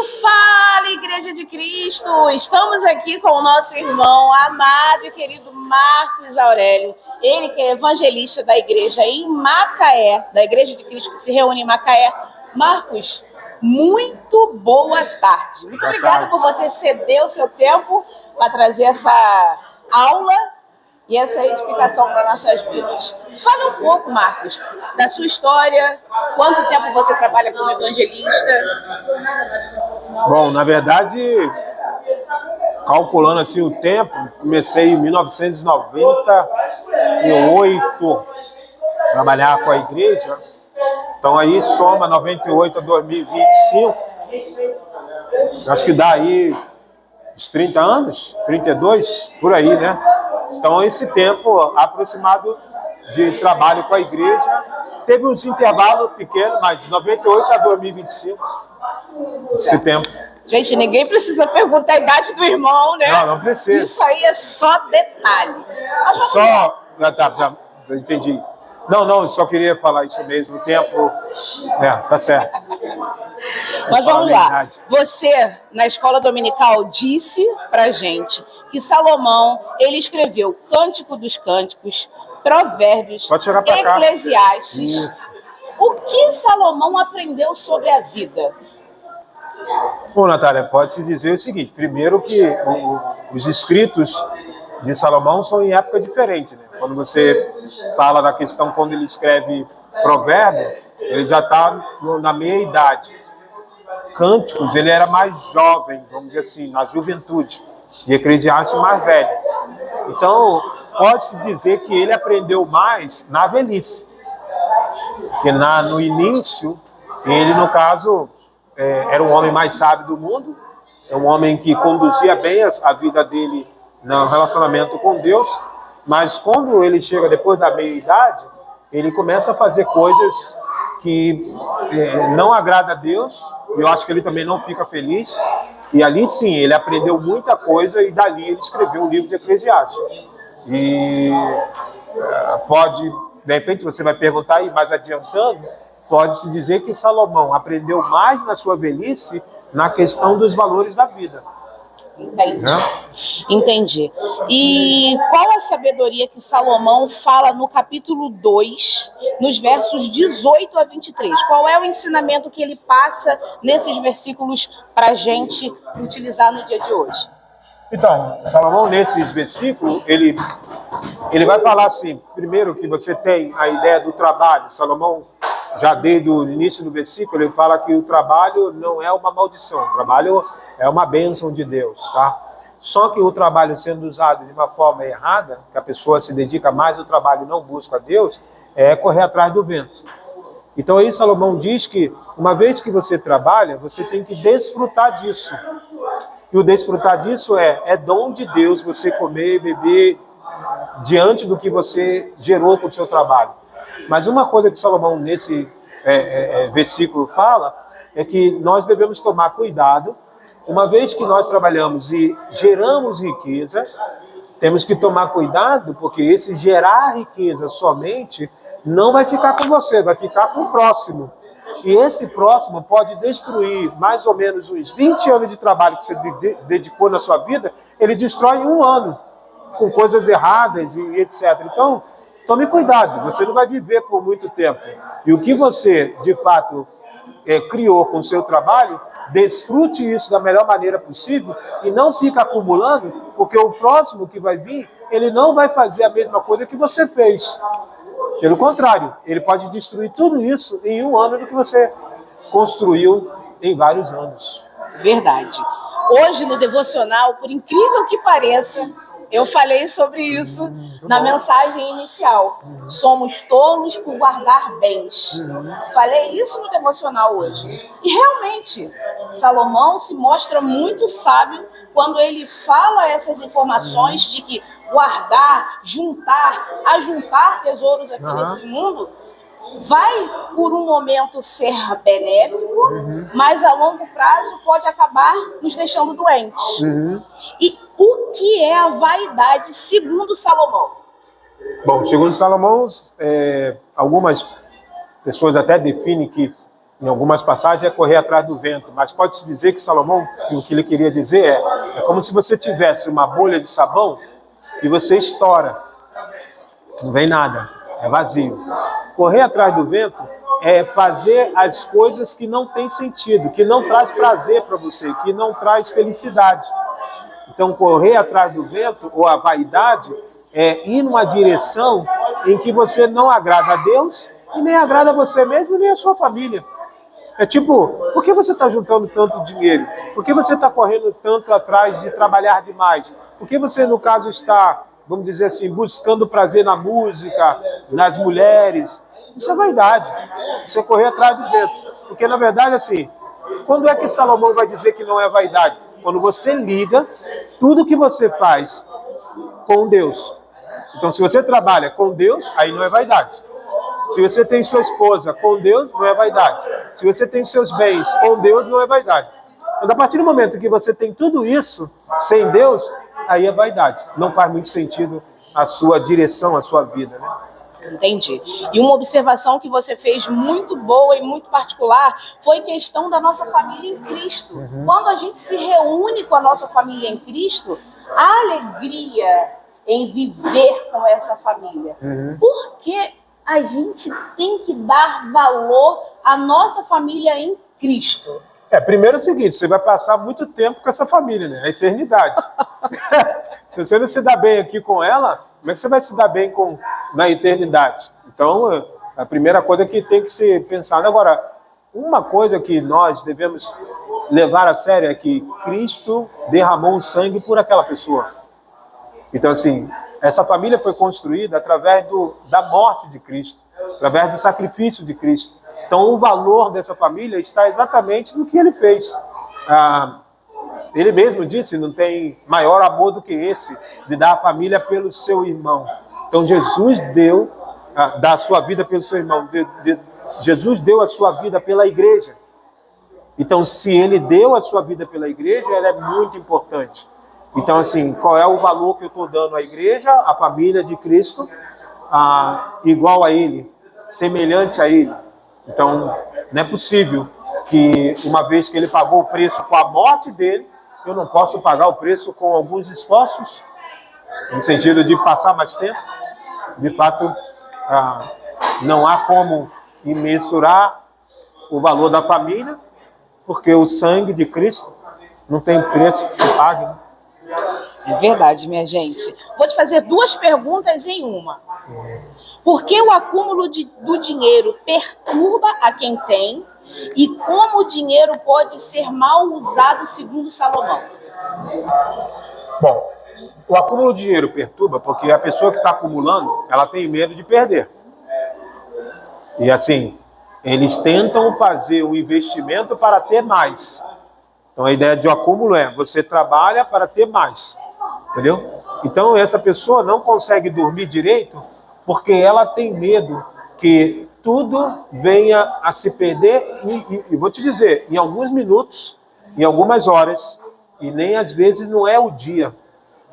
E fala, Igreja de Cristo! Estamos aqui com o nosso irmão amado e querido Marcos Aurélio. Ele que é evangelista da igreja em Macaé, da Igreja de Cristo que se reúne em Macaé. Marcos, muito boa tarde. Muito obrigada por você ceder o seu tempo para trazer essa aula e essa edificação para nossas vidas. Fale um pouco, Marcos, da sua história, quanto tempo você trabalha como evangelista? Bom, na verdade, calculando assim o tempo, comecei em 1998 a trabalhar com a igreja. Então aí soma 98 a 2025, acho que dá aí uns 30 anos, 32, por aí, né? Então esse tempo aproximado de trabalho com a igreja, teve uns intervalos pequenos, mas de 98 a 2025, esse tempo. Gente, ninguém precisa perguntar a idade do irmão, né? Não precisa. Isso aí é só detalhe. Entendi. Não, só queria falar isso mesmo, o tempo, tá certo. Mas vamos lá. Você, na escola dominical, disse pra gente que Salomão, ele escreveu Cântico dos Cânticos, Provérbios, Eclesiastes. Isso. O que Salomão aprendeu sobre a vida? Bom, Natália, pode-se dizer o seguinte: primeiro que os escritos de Salomão são em época diferente, né? Quando você fala da questão, quando ele escreve Provérbio, ele já está na meia-idade. Cânticos, ele era mais jovem, vamos dizer assim, na juventude, e Eclesiastes mais velho. Então, pode-se dizer que ele aprendeu mais na velhice, porque no início, ele, no caso, era um homem mais sábio do mundo, é um homem que conduzia bem a vida dele no relacionamento com Deus, mas quando ele chega depois da meia-idade, ele começa a fazer coisas que não agrada a Deus, e eu acho que ele também não fica feliz, e ali sim, ele aprendeu muita coisa, e dali ele escreveu o livro de Eclesiastes. E de repente você vai perguntar aí, mais adiantando, pode-se dizer que Salomão aprendeu mais na sua velhice na questão dos valores da vida. Entendi. E qual a sabedoria que Salomão fala no capítulo 2, nos versos 18 a 23? Qual é o ensinamento que ele passa nesses versículos para a gente utilizar no dia de hoje? Então, Salomão, nesses versículos, ele vai falar assim, primeiro que você tem a ideia do trabalho. Salomão, já desde o início do versículo, ele fala que o trabalho não é uma maldição, o trabalho é uma bênção de Deus, tá? Só que o trabalho sendo usado de uma forma errada, que a pessoa se dedica mais ao trabalho e não busca a Deus, é correr atrás do vento. Então aí Salomão diz que uma vez que você trabalha, você tem que desfrutar disso. E o desfrutar disso é dom de Deus você comer e beber diante do que você gerou com o seu trabalho. Mas uma coisa que Salomão nesse versículo fala é que nós devemos tomar cuidado. Uma vez que nós trabalhamos e geramos riqueza, temos que tomar cuidado, porque esse gerar riqueza somente não vai ficar com você, vai ficar com o próximo. E esse próximo pode destruir mais ou menos uns 20 anos de trabalho que você dedicou na sua vida, ele destrói em um ano, com coisas erradas e etc. Então, tome cuidado, você não vai viver por muito tempo. E o que você, de fato, criou com o seu trabalho, desfrute isso da melhor maneira possível e não fica acumulando, porque o próximo que vai vir, ele não vai fazer a mesma coisa que você fez. Pelo contrário, ele pode destruir tudo isso em um ano do que você construiu em vários anos. Verdade. Hoje no devocional, por incrível que pareça, eu falei sobre isso na mensagem inicial. Somos tolos por guardar bens. Falei isso no devocional hoje. E realmente, Salomão se mostra muito sábio quando ele fala essas informações de que guardar, ajuntar tesouros aqui nesse mundo vai, por um momento, ser benéfico, mas a longo prazo pode acabar nos deixando doentes. E o que é a vaidade, segundo Salomão? Bom, segundo Salomão, algumas pessoas até definem que Em algumas passagens é correr atrás do vento, mas pode-se dizer que Salomão, o que ele queria dizer é como se você tivesse uma bolha de sabão e você estoura. Não vem nada, é vazio. Correr atrás do vento é fazer as coisas que não têm sentido, que não traz prazer para você, que não traz felicidade. Então, correr atrás do vento, ou a vaidade, é ir numa direção em que você não agrada a Deus e nem agrada a você mesmo, nem a sua família. É tipo, por que você está juntando tanto dinheiro? Por que você está correndo tanto atrás de trabalhar demais? Por que você, no caso, está, vamos dizer assim, buscando prazer na música, nas mulheres? Isso é vaidade. Isso é correr atrás do vento. Porque, na verdade, assim, quando é que Salomão vai dizer que não é vaidade? Quando você liga tudo que você faz com Deus. Então, se você trabalha com Deus, aí não é vaidade. Se você tem sua esposa com Deus, não é vaidade. Se você tem seus bens com Deus, não é vaidade. Mas a partir do momento que você tem tudo isso sem Deus, aí é vaidade. Não faz muito sentido a sua direção, a sua vida, né? Entendi. E uma observação que você fez muito boa e muito particular foi a questão da nossa família em Cristo. Quando a gente se reúne com a nossa família em Cristo, a alegria em viver com essa família. Por que a gente tem que dar valor à nossa família em Cristo? Primeiro é o seguinte, você vai passar muito tempo com essa família, né? A eternidade. Se você não se dá bem aqui com ela, como é que você vai se dar bem na eternidade? Então, a primeira coisa que tem que ser pensada. Agora, uma coisa que nós devemos levar a sério é que Cristo derramou o sangue por aquela pessoa. Então, assim, essa família foi construída através da morte de Cristo, através do sacrifício de Cristo. Então, o valor dessa família está exatamente no que ele fez. Ele mesmo disse, não tem maior amor do que esse, de dar a família pelo seu irmão. Então, Jesus deu a sua vida pelo seu irmão. Jesus deu a sua vida pela igreja. Então, se ele deu a sua vida pela igreja, ela é muito importante. Então, assim, qual é o valor que eu estou dando à igreja, à família de Cristo, igual a ele, semelhante a ele? Então, não é possível que, uma vez que ele pagou o preço com a morte dele, eu não posso pagar o preço com alguns esforços, no sentido de passar mais tempo. De fato, não há como mensurar o valor da família, porque o sangue de Cristo não tem preço que se pague, né? É verdade, minha gente. Vou te fazer duas perguntas em uma. Por que o acúmulo do dinheiro perturba a quem tem? E como o dinheiro pode ser mal usado segundo Salomão? Bom, o acúmulo de dinheiro perturba porque a pessoa que está acumulando, ela tem medo de perder. E assim, eles tentam fazer um investimento para ter mais. Então a ideia de acúmulo é, você trabalha para ter mais. Entendeu? Então essa pessoa não consegue dormir direito porque ela tem medo que tudo venha a se perder e vou te dizer, em alguns minutos, em algumas horas, e nem às vezes não é o dia.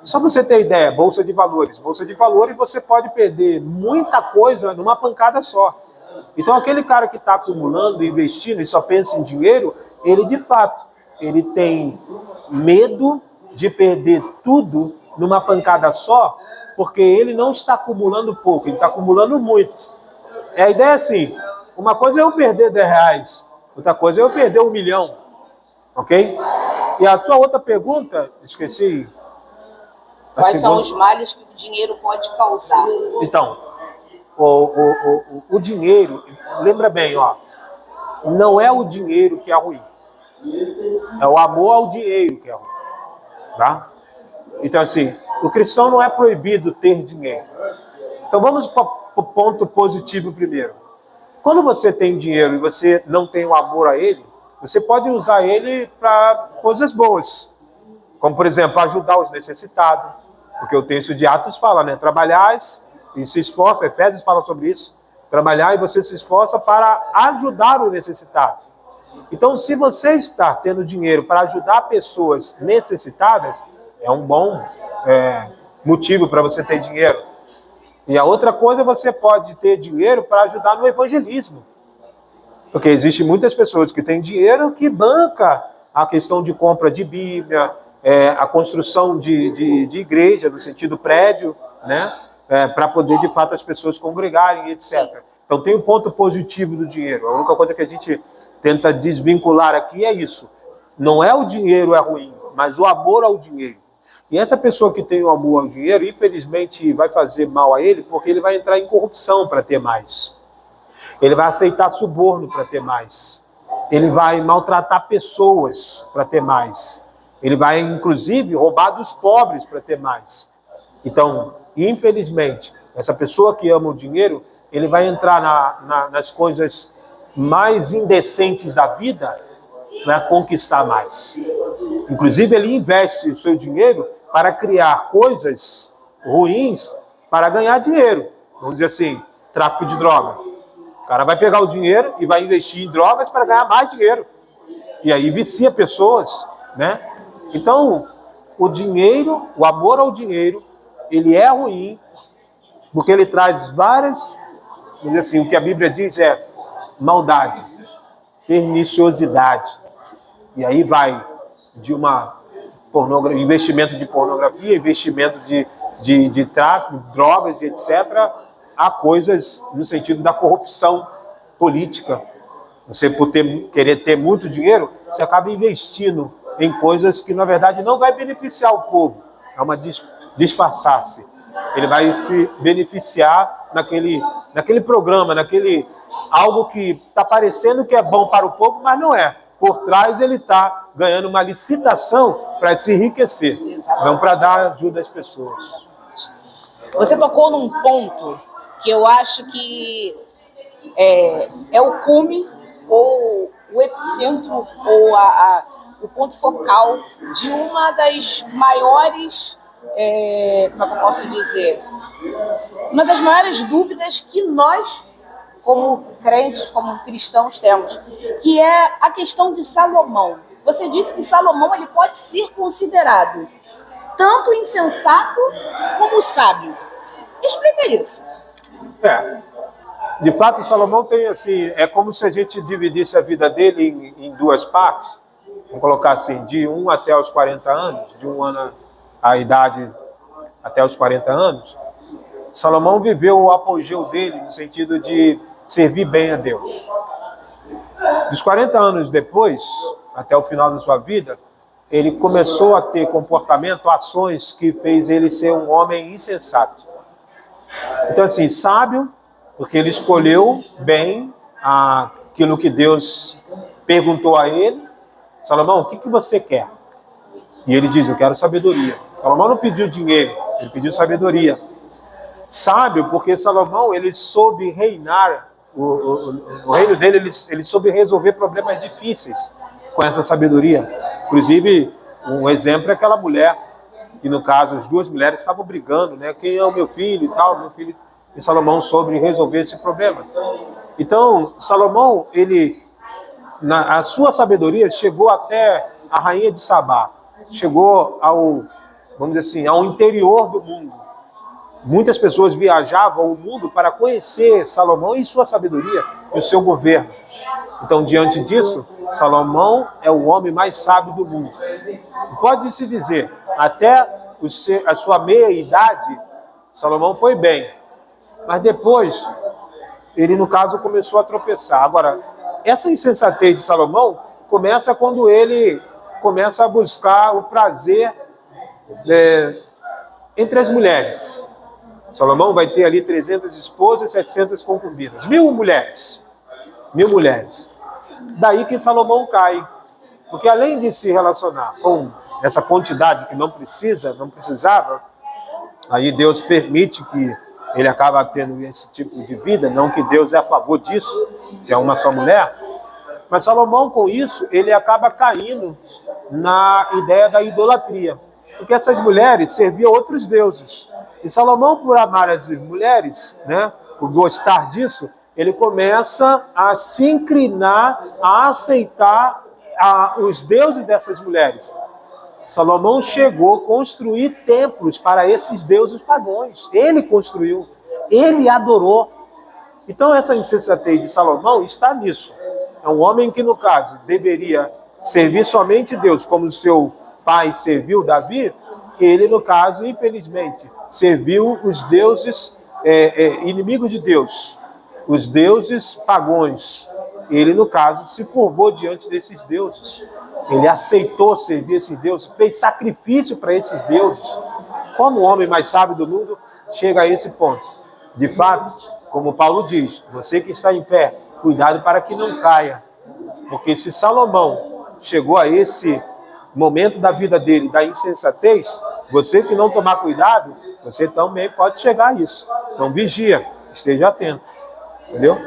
Só para você ter ideia, Bolsa de Valores. Bolsa de Valores você pode perder muita coisa numa pancada só. Então aquele cara que está acumulando, investindo e só pensa em dinheiro, ele de fato, ele tem medo de perder tudo numa pancada só, porque ele não está acumulando pouco, ele está acumulando muito. A ideia é assim, uma coisa é eu perder R$10, outra coisa é eu perder 1 milhão, ok? E a sua outra pergunta, esqueci. Quais são os males que o dinheiro pode causar? Então, o dinheiro, lembra bem, ó, não é o dinheiro que é ruim, é o amor ao dinheiro que é ruim, tá? Então, assim, o cristão não é proibido ter dinheiro. Então, vamos para o ponto positivo primeiro. Quando você tem dinheiro e você não tem o amor a ele, você pode usar ele para coisas boas. Como, por exemplo, ajudar os necessitados. Porque o texto de Atos fala, né? Trabalhais e se esforça, Efésios fala sobre isso. Trabalhar e você se esforça para ajudar o necessitado. Então, se você está tendo dinheiro para ajudar pessoas necessitadas, é um bom motivo para você ter dinheiro. E a outra coisa, você pode ter dinheiro para ajudar no evangelismo. Porque existem muitas pessoas que têm dinheiro que banca a questão de compra de Bíblia, a construção de igreja, no sentido prédio, né? Para poder, de fato, as pessoas congregarem, etc. Então, tem um ponto positivo do dinheiro. A única coisa que a gente tenta desvincular aqui é isso. Não é o dinheiro é ruim, mas o amor ao dinheiro. E essa pessoa que tem o amor ao dinheiro, infelizmente, vai fazer mal a ele, porque ele vai entrar em corrupção para ter mais. Ele vai aceitar suborno para ter mais. Ele vai maltratar pessoas para ter mais. Ele vai, inclusive, roubar dos pobres para ter mais. Então, infelizmente, essa pessoa que ama o dinheiro, ele vai entrar nas coisas mais indecentes da vida para conquistar mais. Inclusive, ele investe o seu dinheiro para criar coisas ruins para ganhar dinheiro. Vamos dizer assim, tráfico de droga. O cara vai pegar o dinheiro e vai investir em drogas para ganhar mais dinheiro. E aí vicia pessoas, né? Então, o dinheiro, o amor ao dinheiro, ele é ruim, porque ele traz várias, vamos dizer assim, o que a Bíblia diz é maldade, perniciosidade. E aí vai de investimento de pornografia, investimento de tráfico, drogas, etc., a coisas no sentido da corrupção política. Você, por querer ter muito dinheiro, você acaba investindo em coisas que, na verdade, não vai beneficiar o povo. É uma disfarçar-se. Ele vai se beneficiar naquele programa, algo que está parecendo que é bom para o povo, mas não é. Por trás ele está ganhando uma licitação para se enriquecer, não para dar ajuda às pessoas. Você tocou num ponto que eu acho que é o cume, ou o epicentro, ou o ponto focal de uma das maiores, como é que eu posso dizer? Uma das maiores dúvidas que nós, como crentes, como cristãos, temos, que é a questão de Salomão. Você disse que Salomão ele pode ser considerado tanto insensato como sábio. Explica isso. De fato, Salomão tem assim, é como se a gente dividisse a vida dele em duas partes. Vamos colocar assim, de 1 até os 40 anos, de 1 ano a idade até os 40 anos. Salomão viveu o apogeu dele no sentido de servir bem a Deus. Dos 40 anos depois, até o final da sua vida, ele começou a ter comportamento, ações que fez ele ser um homem insensato. Então, assim, sábio, porque ele escolheu bem aquilo que Deus perguntou a ele. Salomão, o que você quer? E ele diz, eu quero sabedoria. Salomão não pediu dinheiro, ele pediu sabedoria. Sábio, porque Salomão, ele soube reinar, o reino dele, ele soube resolver problemas difíceis com essa sabedoria. Inclusive, um exemplo é aquela mulher, que no caso, as duas mulheres estavam brigando, né? Quem é o meu filho e tal, meu filho. E Salomão soube resolver esse problema. Então, Salomão, a sua sabedoria chegou até a rainha de Sabá, chegou vamos dizer assim, ao interior do mundo. Muitas pessoas viajavam o mundo para conhecer Salomão e sua sabedoria e o seu governo. Então, diante disso, Salomão é o homem mais sábio do mundo. Pode-se dizer, até a sua meia-idade, Salomão foi bem. Mas depois, ele, no caso, começou a tropeçar. Agora, essa insensatez de Salomão começa quando ele começa a buscar o prazer entre as mulheres. Salomão vai ter ali 300 esposas e 700 concubinas. 1000 mulheres. 1000 mulheres. Daí que Salomão cai. Porque além de se relacionar com essa quantidade que não precisava, aí Deus permite que ele acaba tendo esse tipo de vida, não que Deus é a favor disso, que é uma só mulher, mas Salomão, com isso, ele acaba caindo na ideia da idolatria, porque essas mulheres serviam outros deuses. E Salomão, por amar as mulheres, né, por gostar disso, ele começa a se inclinar, a aceitar os deuses dessas mulheres. Salomão chegou a construir templos para esses deuses pagãos. Ele construiu, ele adorou. Então essa insensatez de Salomão está nisso. É um homem que, no caso, deveria servir somente Deus, como seu pai serviu Davi. Ele, no caso, infelizmente, serviu os deuses inimigos de Deus, os deuses pagãos. Ele, no caso, se curvou diante desses deuses. Ele aceitou servir esses deuses, fez sacrifício para esses deuses. Como o homem mais sábio do mundo chega a esse ponto? De fato, como Paulo diz, você que está em pé, cuidado para que não caia. Porque se Salomão chegou a esse momento da vida dele, da insensatez, você que não tomar cuidado, você também pode chegar a isso. Então vigia, esteja atento. Entendeu?